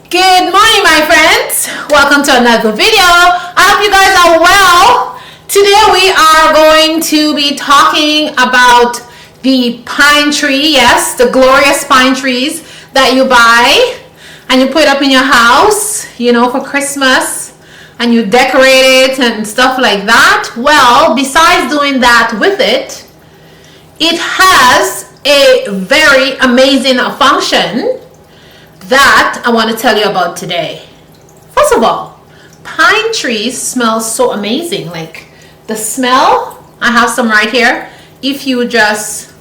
Good morning, my friends. Welcome to another video. I hope you guys are well. Today we are going to be talking about the pine tree. Yes, the glorious pine trees that you buy and you put up in your house, you know, for Christmas, and you decorate it and stuff like that. Well, besides doing that with it, it has a very amazing function that I want to tell you about today. First of all, pine trees smell so amazing. Like the smell, I have some right here. If you just,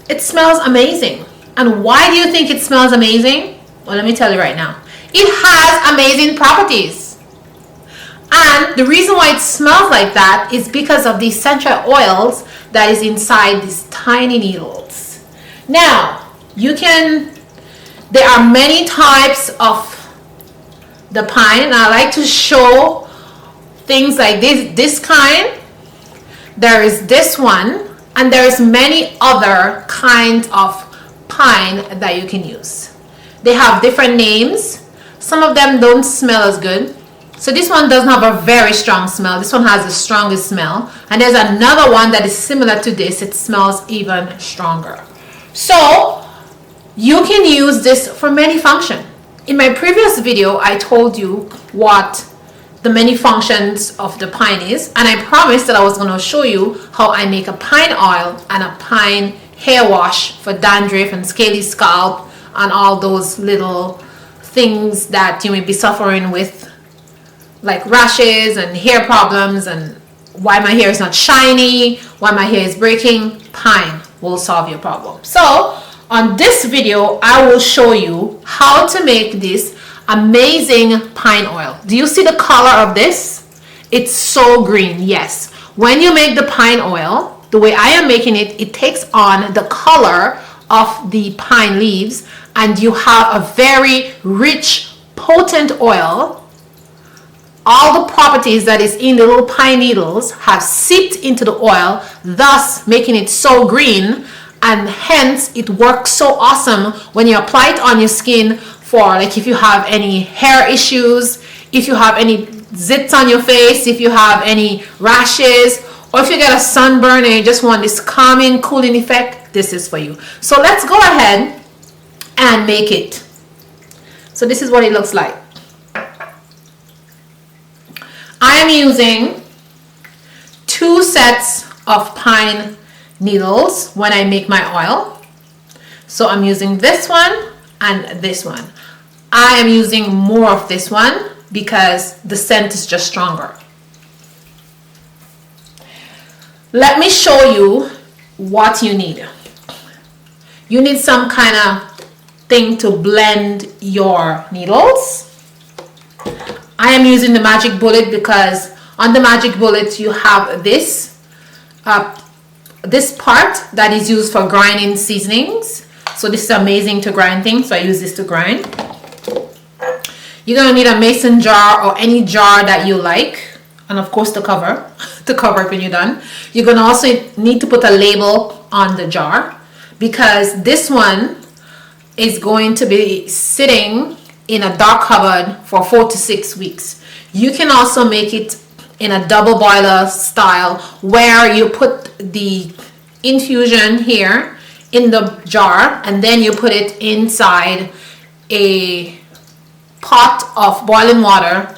it smells amazing. And why do you think it smells amazing? Well, let me tell you right now. It has amazing properties. And the reason why it smells like that is because of the essential oils that is inside these tiny needles. Now, there are many types of the pine, and I like to show things like this kind. There is this one, and there's many other kinds of pine that you can use. They have different names. Some of them don't smell as good. So this one doesn't have a very strong smell. This one has the strongest smell. And there's another one that is similar to this. It smells even stronger. So you can use this for many functions. In my previous video, I told you what the many functions of the pine is, and I promised that I was going to show you how I make a pine oil and a pine hair wash for dandruff and scaly scalp and all those little things that you may be suffering with, like rashes and hair problems and why my hair is not shiny, why my hair is breaking. Pine will solve your problem. So on this video, I will show you how to make this amazing pine oil. Do you see the color of this? It's so green. Yes. When you make the pine oil, the way I am making it, it takes on the color of the pine leaves, and you have a very rich, potent oil. All the properties that is in the little pine needles have seeped into the oil, thus making it so green. And hence it works so awesome when you apply it on your skin for, like, if you have any hair issues, if you have any zits on your face, if you have any rashes, or if you get a sunburn and you just want this calming, cooling effect, this is for you. So let's go ahead and make it. So this is what it looks like. I am using 2 sets of pine needles when I make my oil. So I'm using this one and this one. I am using more of this one because the scent is just stronger. Let me show you what you need. You need some kind of thing to blend your needles. I am using the Magic Bullet because on the Magic Bullet you have this part that is used for grinding seasonings. So this is amazing to grind things, so I use this to grind. You're going to need a mason jar or any jar that you like, and of course the cover to cover it when you're done. You're going to also need to put a label on the jar because this one is going to be sitting in a dark cupboard for 4 to 6 weeks. You can also make it in a double boiler style where you put the infusion here in the jar and then you put it inside a pot of boiling water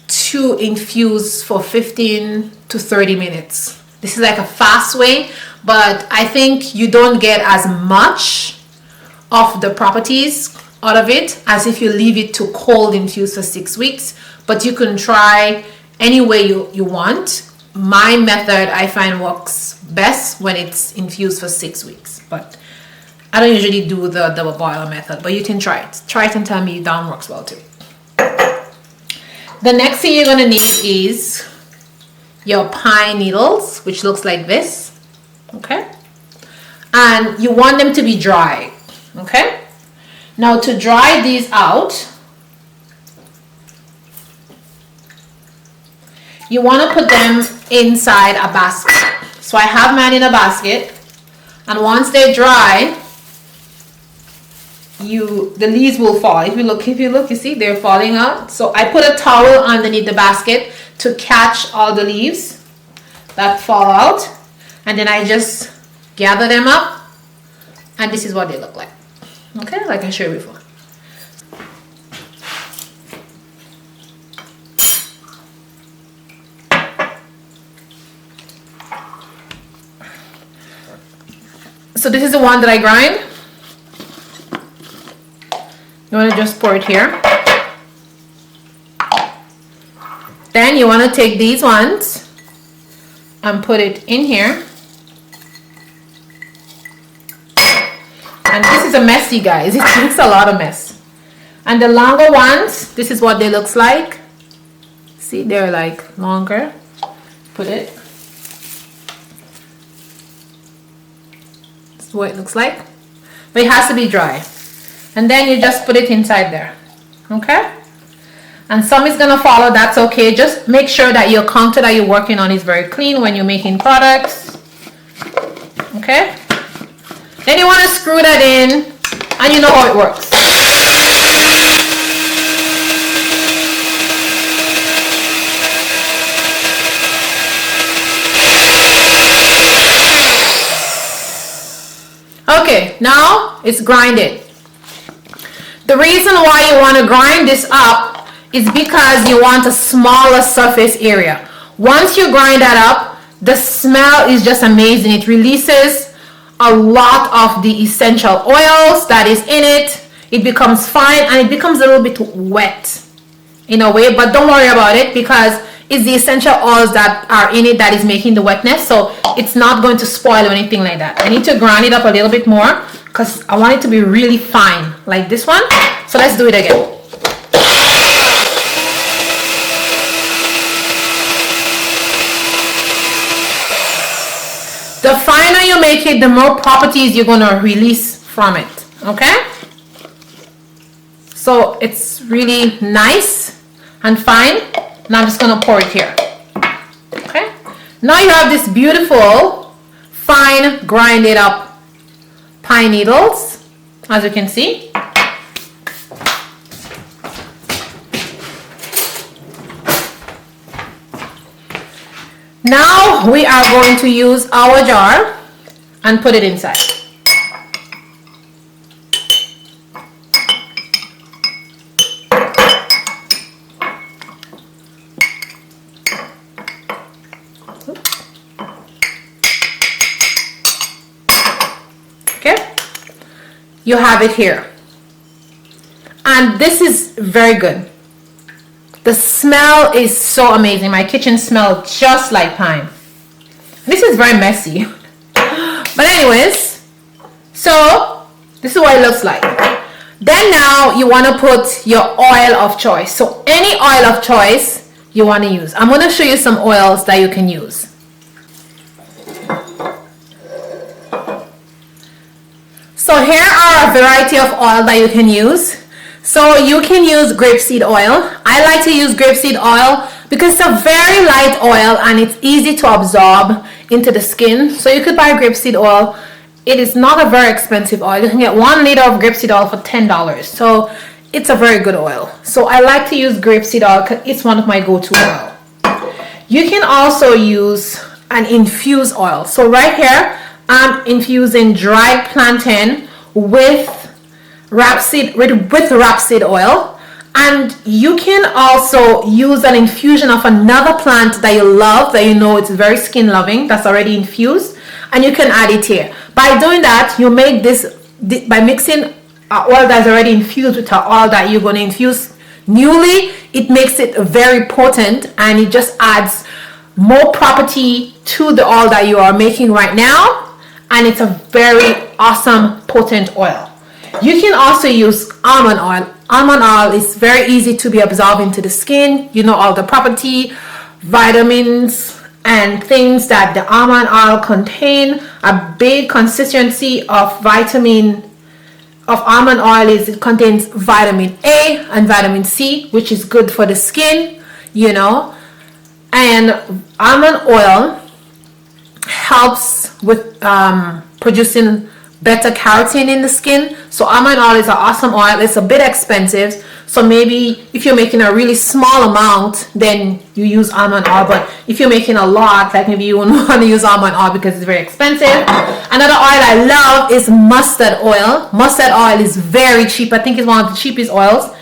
to infuse for 15 to 30 minutes. This is like a fast way, but I think you don't get as much of the properties out of it as if you leave it to cold infuse for 6 weeks. But you can try any way you want. My method I find works best when it's infused for 6 weeks, but I don't usually do the double boiler method, but you can try it and tell me that works well too. The next thing you're going to need is your pine needles, which looks like this. Okay, and you want them to be dry. Okay, now to dry these out, you want to put them inside a basket. So I have mine in a basket, and once they dry, the leaves will fall. If you look, you see they're falling out. So I put a towel underneath the basket to catch all the leaves that fall out, and then I just gather them up, and this is what they look like. Okay, like I showed you before. So this is the one that I grind. You want to just pour it here. Then you want to take these ones and put it in here. And this is a messy, guys. It takes a lot of mess. And the longer ones, this is what they looks like. See, they're like longer. Put it. This is what it looks like. But it has to be dry. And then you just put it inside there. Okay? And some is gonna follow, that's okay. Just make sure that your counter that you're working on is very clean when you're making products. Okay? Then you want to screw that in, and you know how it works. Okay, now it's grinded. The reason why you want to grind this up is because you want a smaller surface area. Once you grind that up, the smell is just amazing. It releases a lot of the essential oils that is in it. It becomes fine and it becomes a little bit wet in a way, but don't worry about it because it's the essential oils that are in it that is making the wetness, so it's not going to spoil or anything like that. I need to grind it up a little bit more because I want it to be really fine like this one. So let's do it again. The finer you make it, the more properties you're going to release from it. Okay? So it's really nice and fine. Now I'm just going to pour it here. Okay? Now you have this beautiful, fine, grinded up pine needles, as you can see. Now we are going to use our jar and put it inside. Okay, you have it here. And this is very good. The smell is so amazing. My kitchen smells just like pine. This is very messy. But anyways, so this is what it looks like. Then now you want to put your oil of choice. So any oil of choice you want to use. I'm going to show you some oils that you can use. So here are a variety of oil that you can use. So you can use grapeseed oil. I like to use grapeseed oil because it's a very light oil and it's easy to absorb into the skin. So you could buy grapeseed oil. It is not a very expensive oil. You can get 1 liter of grapeseed oil for $10. So it's a very good oil. So I like to use grapeseed oil because it's one of my go-to oil. You can also use an infused oil. So right here, I'm infusing dried plantain with rapeseed oil, and you can also use an infusion of another plant that you love, that you know it's very skin loving, that's already infused, and you can add it here. By doing that, you make this by mixing oil that's already infused with oil that you're going to infuse newly. It makes it very potent and it just adds more property to the oil that you are making right now, and it's a very awesome potent oil. You can also use almond oil. Almond oil is very easy to be absorbed into the skin. You know all the property, vitamins, and things that the almond oil contain. A big constituency of almond oil is it contains vitamin A and vitamin C, which is good for the skin, you know. And almond oil helps with producing better keratin in the skin. So almond oil is an awesome oil. It's a bit expensive. So maybe if you're making a really small amount, then you use almond oil. But if you're making a lot, like maybe you wouldn't want to use almond oil because it's very expensive. Another oil I love is mustard oil. Mustard oil is very cheap. I think it's one of the cheapest oils.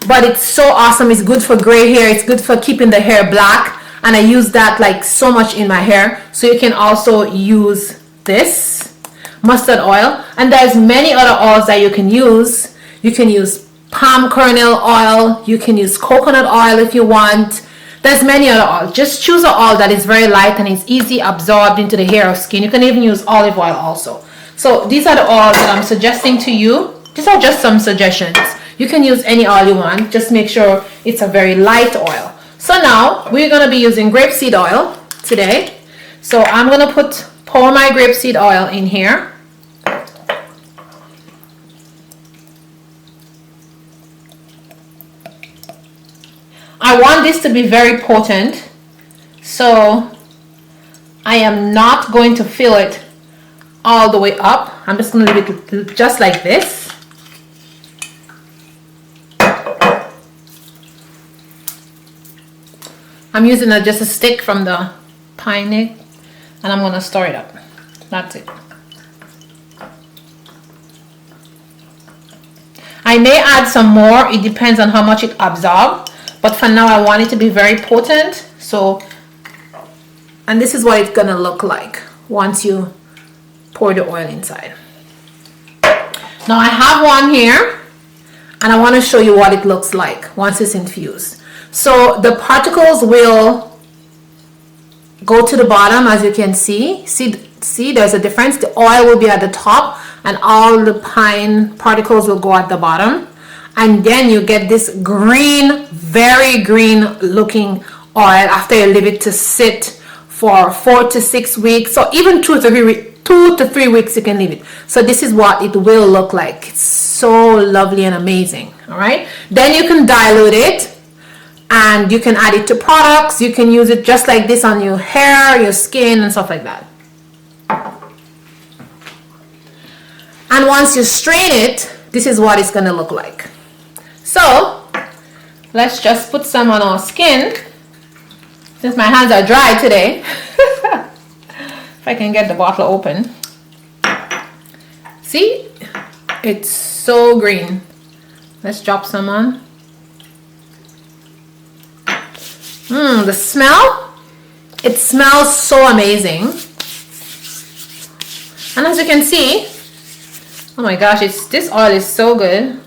But it's so awesome. It's good for gray hair. It's good for keeping the hair black. And I use that like so much in my hair. So you can also use this mustard oil. And there's many other oils that you can use. You can use palm kernel oil. You can use coconut oil if you want. There's many other oils. Just choose an oil that is very light and is easy absorbed into the hair or skin. You can even use olive oil also. So these are the oils that I'm suggesting to you. These are just some suggestions. You can use any oil you want. Just make sure it's a very light oil. So now we're going to be using grapeseed oil today. So I'm going to pour my grapeseed oil in here. I want this to be very potent. So I am not going to fill it all the way up. I'm just going to leave it just like this. I'm using just a stick from the pine neck, and I'm going to stir it up. That's it. I may add some more. It depends on how much it absorbs. But for now, I want it to be very potent. So, and this is what it's going to look like once you pour the oil inside. Now I have one here, and I want to show you what it looks like once it's infused. So the particles will go to the bottom, as you can see. See, there's a difference. The oil will be at the top and all the pine particles will go at the bottom. And then you get this green, very green looking oil after you leave it to sit for 4 to 6 weeks. So even 2 to 3 weeks you can leave it. So this is what it will look like. It's so lovely and amazing. All right. Then you can dilute it. And you can add it to products. You can use it just like this on your hair, your skin, and stuff like that. And once you strain it, this is what it's going to look like. So, let's just put some on our skin. Since my hands are dry today. If I can get the bottle open. See? It's so green. Let's drop some on. The smell, it smells so amazing. And as you can see, oh my gosh, this oil is so good.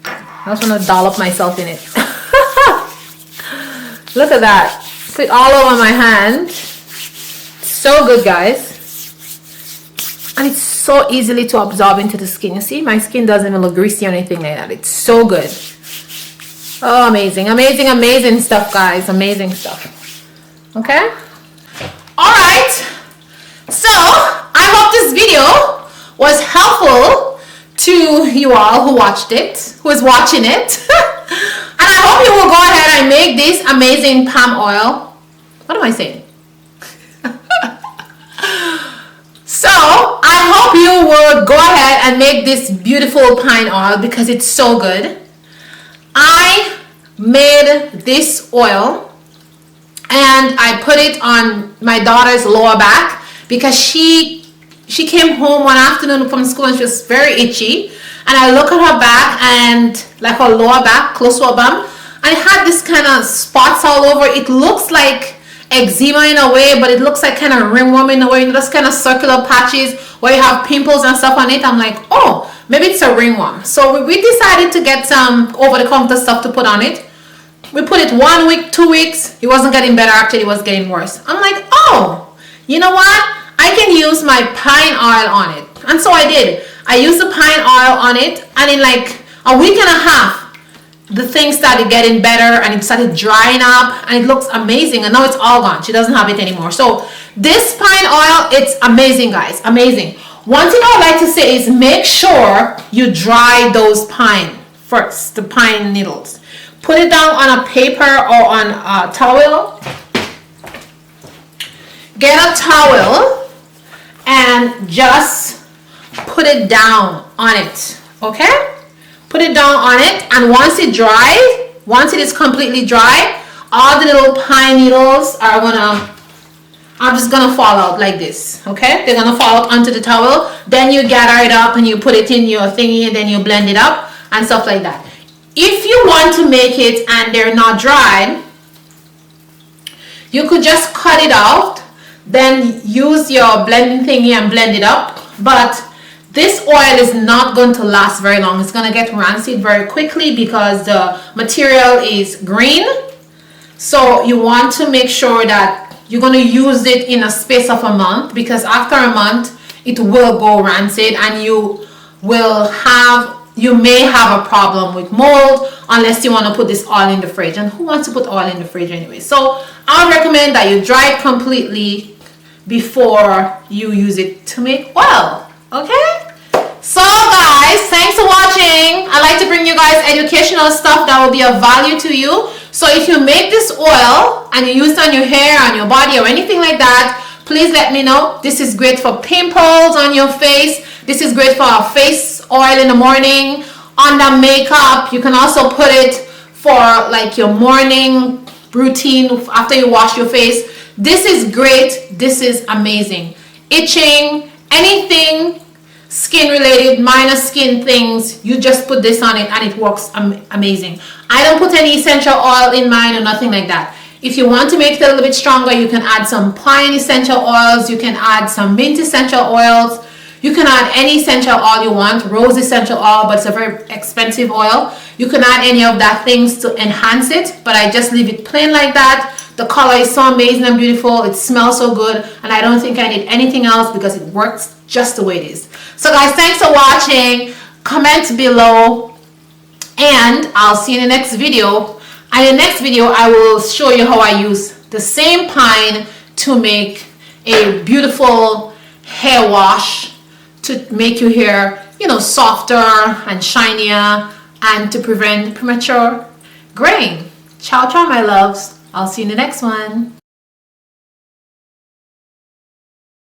I just want to dollop myself in it. Look at that. Put it all over my hand. So good, guys. And it's so easily to absorb into the skin. You see, my skin doesn't even look greasy or anything like that. It's so good. Oh, amazing, amazing, amazing stuff, guys. Amazing stuff. Okay? All right. So, I hope this video was helpful to you all who watched it, who is watching it. And I hope you will go ahead and make this amazing palm oil. What am I saying? So, I hope you will go ahead and make this beautiful pine oil because it's so good. I made this oil and I put it on my daughter's lower back because she came home one afternoon from school and she was very itchy, and I look at her back and like her lower back close to her bum, and it had this kind of spots all over. It looks like eczema in a way, but it looks like kind of ringworm in a way, those kind of circular patches where you have pimples and stuff on it. I'm like, oh, maybe it's a ringworm. So we decided to get some over-the-counter stuff to put on it. We put it 1 week, 2 weeks. It wasn't getting better, actually it was getting worse. I'm like, oh, you know what? I can use my pine oil on it. And so I did. I used the pine oil on it, and in like a week and a half, the thing started getting better and it started drying up and it looks amazing, and now it's all gone. She doesn't have it anymore. So this pine oil, it's amazing, guys, amazing. One thing I would like to say is make sure you dry those pine first, the pine needles. Put it down on a paper or on a towel. Get a towel and just put it down on it. Okay? Put it down on it, and once it dries, once it is completely dry, all the little pine needles are just gonna fall out like this. Okay? They're gonna fall out onto the towel. Then you gather it up and you put it in your thingy, and then you blend it up and stuff like that. If you want to make it and they're not dried, you could just cut it out, then use your blending thingy and blend it up. But this oil is not going to last very long. It's going to get rancid very quickly because the material is green. So you want to make sure that you're going to use it in a space of a month, because after a month it will go rancid and you may have a problem with mold unless you want to put this oil in the fridge. And who wants to put oil in the fridge anyway? So I would recommend that you dry it completely before you use it to make oil. Okay? So guys, thanks for watching. I like to bring you guys educational stuff that will be of value to you. So if you make this oil and you use it on your hair, on your body, or anything like that, please let me know. This is great for pimples on your face. This is great for a face oil in the morning, under makeup. You can also put it for like your morning routine after you wash your face. This is great. This is amazing. Itching, anything skin related, minor skin things, you just put this on it and it works amazing. I don't put any essential oil in mine or nothing like that. If you want to make it a little bit stronger, you can add some pine essential oils, you can add some mint essential oils, you can add any essential oil you want, rose essential oil, but it's a very expensive oil. You can add any of that things to enhance it, but I just leave it plain like that. The color is so amazing and beautiful, it smells so good, and I don't think I need anything else because it works just the way it is. So guys, thanks for watching. Comment below and I'll see you in the next video. And in the next video I will show you how I use the same pine to make a beautiful hair wash to make your hair, you know, softer and shinier and to prevent premature graying. Ciao ciao my loves. I'll see you in the next one.